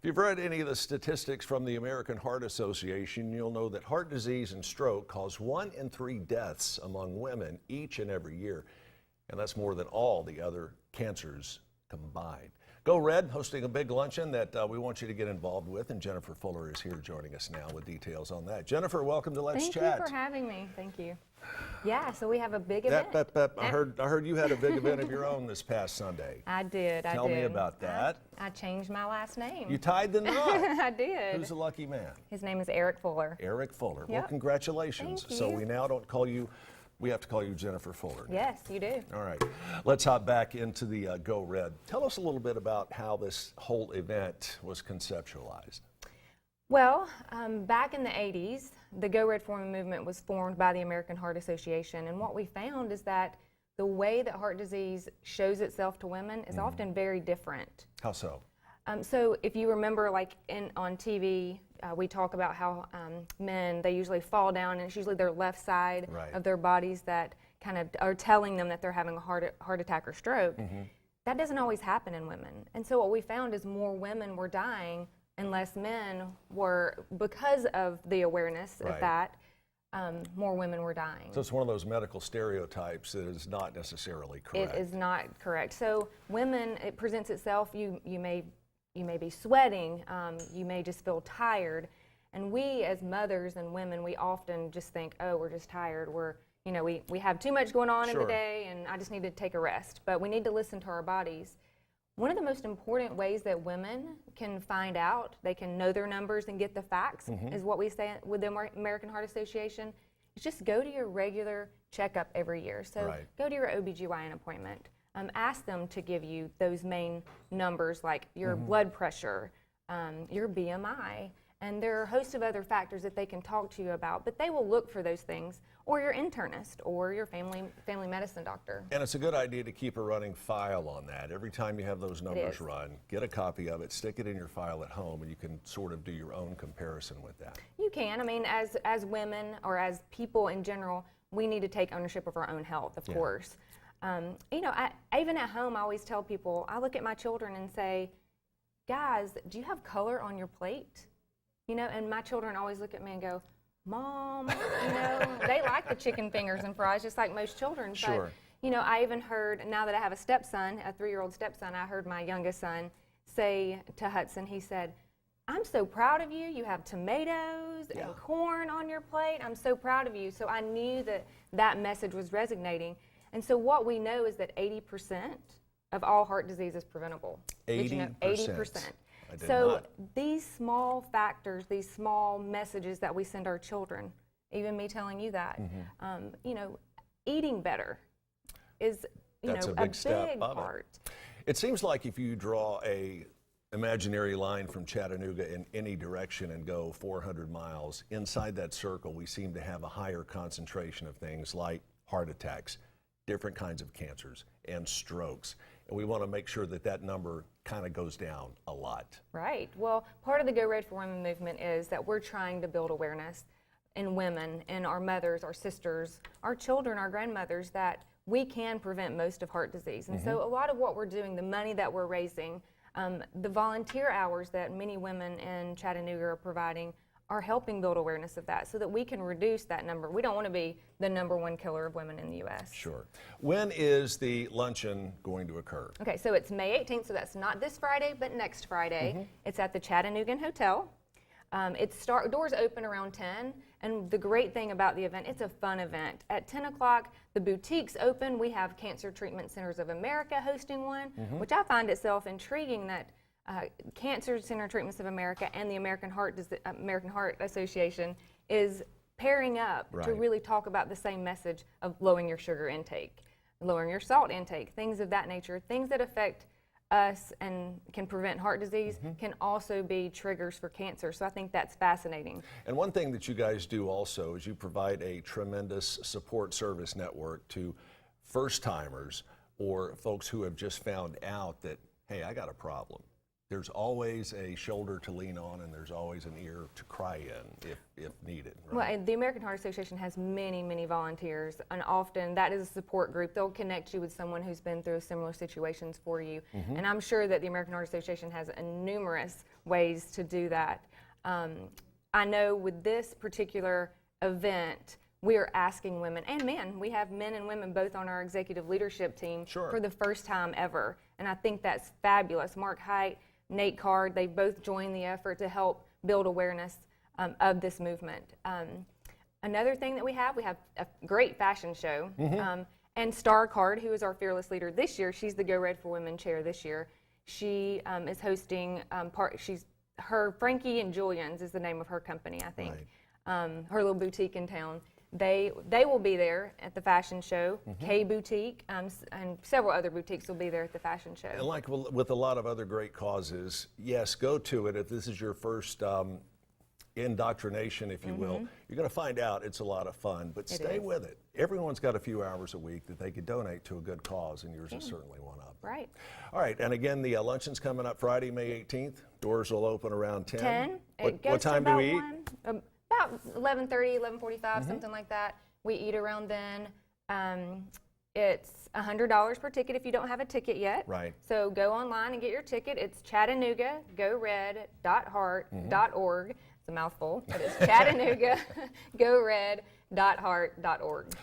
If you've read any of the statistics from the American Heart Association, you'll know that heart disease and stroke cause 1 in 3 deaths among women each and every year. And that's more than all the other cancers combined. Go Red, hosting a big luncheon that we want you to get involved with, and Jennifer Fuller is here joining us now with details on that. Jennifer, welcome to Let's Chat. Thank you for having me. Thank you. Yeah, so we have a big event. I heard you had a big event of your own this past Sunday. I did. Tell me about that. I changed my last name. You tied the knot. I did. Who's the lucky man? His name is Eric Fuller. Eric Fuller. Yep. Well, congratulations. Thank you. So we now don't call you. We have to call you Jennifer Fuller now. Yes, you do. All right. Let's hop back into the Go Red. Tell us a little bit about how this whole event was conceptualized. Well, back in the 80s, the Go Red for Women movement was formed by the American Heart Association, and what we found is that the way that heart disease shows itself to women is often very different. How so? So if you remember, like on TV, we talk about how men, they usually fall down, and it's usually their left side of their bodies that kind of are telling them that they're having a heart attack or stroke. That doesn't always happen in women. And so what we found is more women were dying and less men were, because of the awareness of that, more women were dying. So it's one of those medical stereotypes that is not necessarily correct. It is not correct. So women, it presents itself, you may be sweating, you may just feel tired, and we as mothers and women, we often just think, oh, we're just tired, we have too much going on in the day and I just need to take a rest. But we need to listen to our bodies. One of the most important ways that women can find out, they can know their numbers and get the facts, is what we say with the American Heart Association, is just go to your regular checkup every year. So go to your OBGYN appointment. Ask them to give you those main numbers like your blood pressure, your BMI, and there are a host of other factors that they can talk to you about, but they will look for those things, or your internist, or your family medicine doctor. And it's a good idea to keep a running file on that. Every time you have those numbers run, get a copy of it, stick it in your file at home, and you can sort of do your own comparison with that. You can. I mean, as women, or as people in general, we need to take ownership of our own health, of course. Even at home, I always tell people, I look at my children and say, guys, do you have color on your plate? And my children always look at me and go, Mom, they like the chicken fingers and fries just like most children. Sure. But, I even heard, now that I have a stepson, a 3-year-old stepson, I heard my youngest son say to Hudson, he said, I'm so proud of you. You have tomatoes and corn on your plate. I'm so proud of you. So I knew that message was resonating. And so what we know is that 80% of all heart disease is preventable. 80%. 80%. So these small factors, these small messages that we send our children, even me telling you that, eating better is a big part. It seems like if you draw a imaginary line from Chattanooga in any direction and go 400 miles, inside that circle we seem to have a higher concentration of things like heart attacks, different kinds of cancers, and strokes. And we want to make sure that number kind of goes down a lot. Right. Well, part of the Go Red for Women movement is that we're trying to build awareness in women, in our mothers, our sisters, our children, our grandmothers, that we can prevent most of heart disease. And so a lot of what we're doing, the money that we're raising, the volunteer hours that many women in Chattanooga are providing, are helping build awareness of that so that we can reduce that number. We don't want to be the #1 killer of women in the U.S. Sure. When is the luncheon going to occur? Okay, so it's May 18th, so that's not this Friday, but next Friday. It's at the Chattanooga Hotel. Doors open around 10, and the great thing about the event, it's a fun event. At 10 o'clock, the boutiques open. We have Cancer Treatment Centers of America hosting one, which I find itself intriguing that Cancer Center Treatments of America and the American Heart Association is pairing up to really talk about the same message of lowering your sugar intake, lowering your salt intake, things of that nature, things that affect us and can prevent heart disease can also be triggers for cancer. So I think that's fascinating. And one thing that you guys do also is you provide a tremendous support service network to first-timers or folks who have just found out that, hey, I got a problem. there's always a shoulder to lean on, and there's always an ear to cry in if needed. Right? Well, and the American Heart Association has many, many volunteers, and often that is a support group. They'll connect you with someone who's been through similar situations for you. And I'm sure that the American Heart Association has numerous ways to do that. I know with this particular event, we are asking women and men. We have men and women both on our executive leadership team for the first time ever. And I think that's fabulous. Mark Height, Nate Card, they both joined the effort to help build awareness of this movement. Another thing that we have a great fashion show. And Star Card, who is our fearless leader this year, she's the Go Red for Women chair this year. She is hosting, her Frankie and Julian's is the name of her company, I think. Right. Her little boutique in town. They will be there at the fashion show. K Boutique and several other boutiques will be there at the fashion show. And like with a lot of other great causes, yes, go to it if this is your first indoctrination, if you will. You're going to find out it's a lot of fun, but stay with it. Everyone's got a few hours a week that they could donate to a good cause, and yours is certainly one of them. Right. All right, and again, the luncheon's coming up Friday, May 18th. Doors will open around 10. 10. What time do we eat? About 11:30, 11:45, something like that. We eat around then. It's $100 per ticket if you don't have a ticket yet. Right. So go online and get your ticket. It's Chattanooga, gored.heart.org. It's a mouthful, but it's Chattanooga, gored.heart.org.